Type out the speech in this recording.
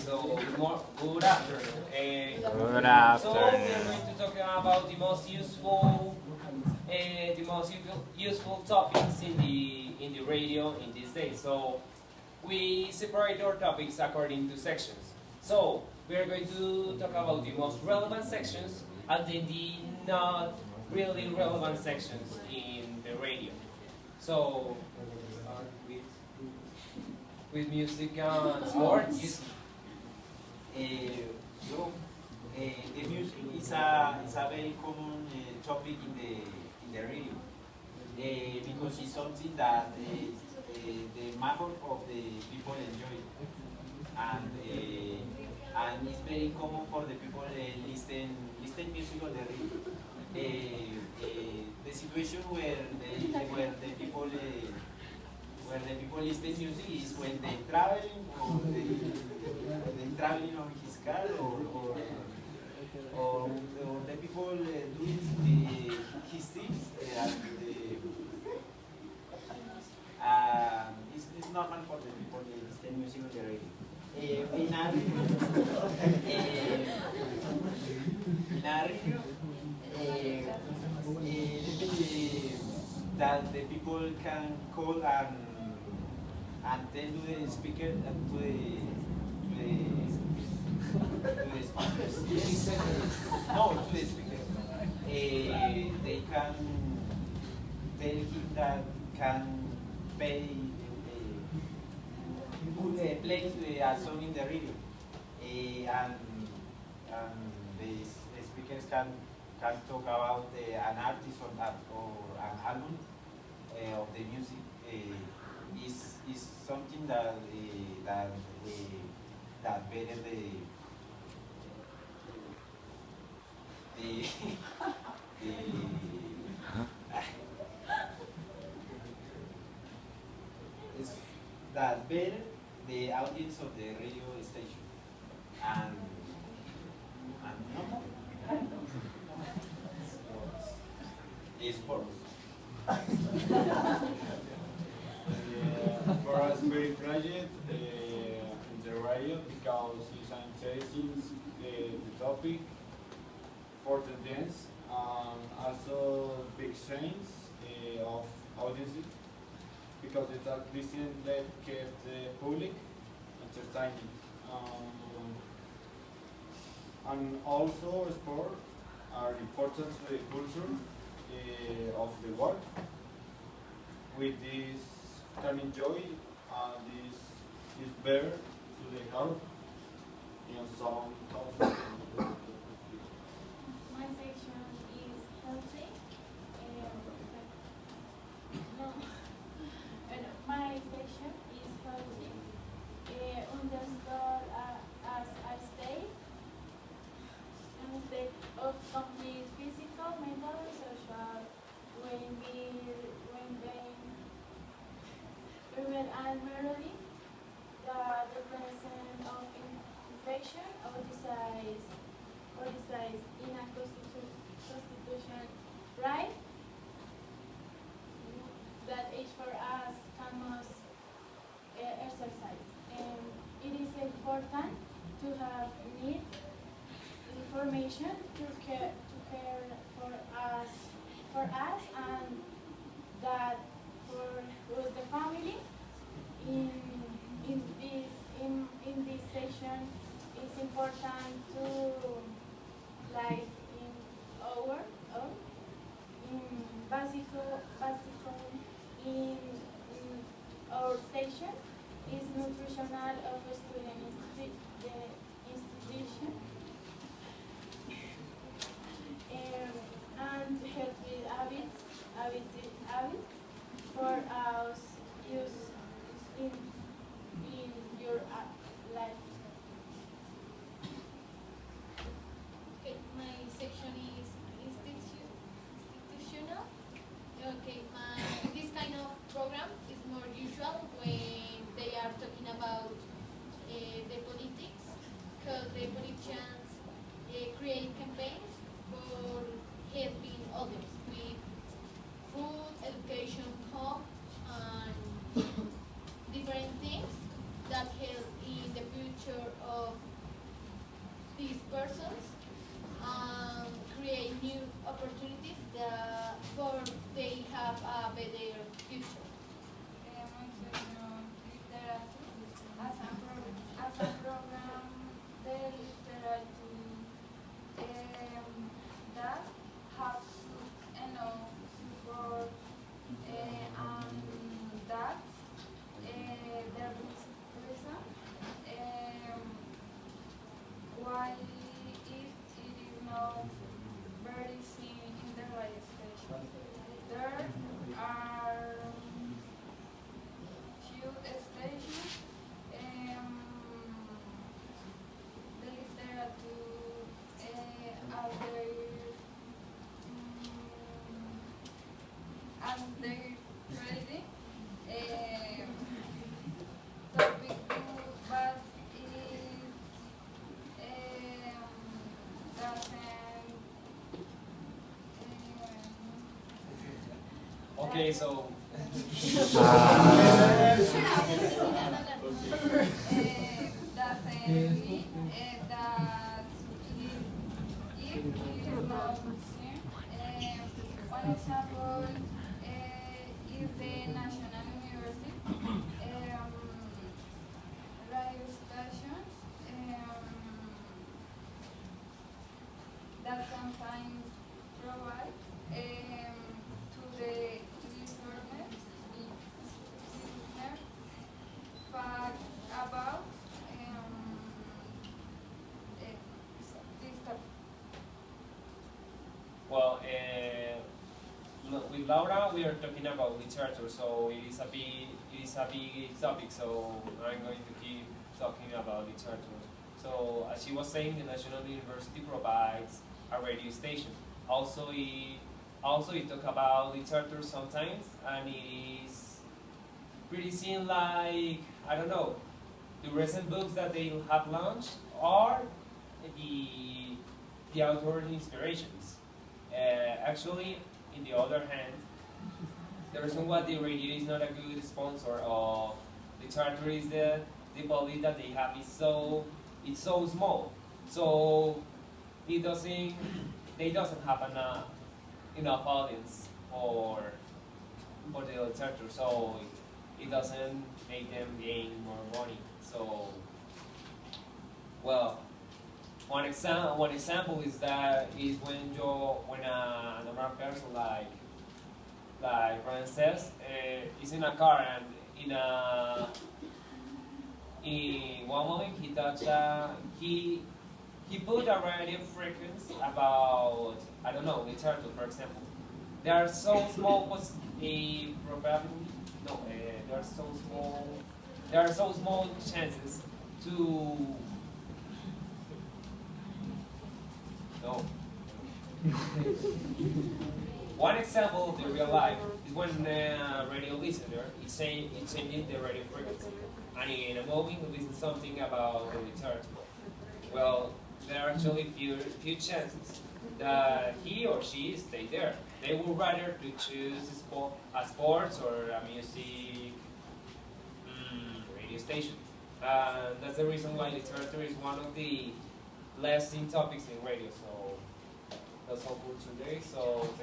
So good afternoon. Good So we are afternoon. going to talk about the most useful topics in the radio in these days. So we separate our topics according to sections. So we are going to talk about the most relevant sections and then the not really relevant sections in the radio. So start with music and sports. The music is a very common topic in the radio because it's something that the major of the people enjoy, and it's very common for the people listen music on the radio. The situation where the people listen music is when they traveling or they traveling on his car or the people doing his things. It's normal for the people listen music on the radio. In a radio, that the people can call and tell to the speaker speakers. No, to the speaker. They can tell him that can pay play a song in the radio, and the speakers can talk about an artist or an album of the music. Is something that better the is that better the audience of the radio station and no more. Sports. For us, very project in the radio because it's interesting the topic for the dance and also big change of audiences because it's a listen that kept the public entertaining. And also sport are important to the culture of the world. With this can enjoy this is better to the health in some cases. My section is healthy. No, my section is healthy. Understood as a state of complete physical, mental, and social well and merely the presence of infection or disease in a constitution right that each for us can must exercise. And it is important to have need information to care for us and that for the family in this session. It's important to like in our in basic in our session is nutritional of student the institution and healthy habits for us use in your life. Okay, my section is institutional. Okay, this kind of program is more usual when they are talking about the politics, because the politicians create campaigns for helping others with food, education, home, and different things that help in the future of these persons create new opportunities for they have a better future. As a program, the literature that have enough support and that there is reason why it is not very seen in the radio station. There are few stations the literature as they ready topic but it doesn't Okay, so doesn't mean that if it is not seen. One example is the National University radio stations that sometimes provide to the listeners facts about this topic. well, with Laura we are talking about literature, so it is a big topic. So I'm going to keep talking about literature. So as she was saying, the National University provides a radio station. Also, it talk about literature sometimes, and it is pretty seen like, I don't know, the recent books that they have launched are the author inspirations. Actually, in the other hand, the reason why the radio is not a good sponsor of literature is that the public that they have is so small, so they doesn't have enough audience for the literature, so it doesn't make them gain more money. So, well, one example is when a normal person like Ryan says is in a car, and in one moment he touched he put a radio frequency about, I don't know, literature, for example. There are so small probability. No, there are so small chances to. No. One example of the real life is when a radio listener is changing the radio frequency, and in a moment he listens something about the literature. Well, there are actually few chances that he or she stay there. They would rather to choose a sports or a music radio station. That's the reason why literature is one of the less seen topics in radio. So that's all for today. So.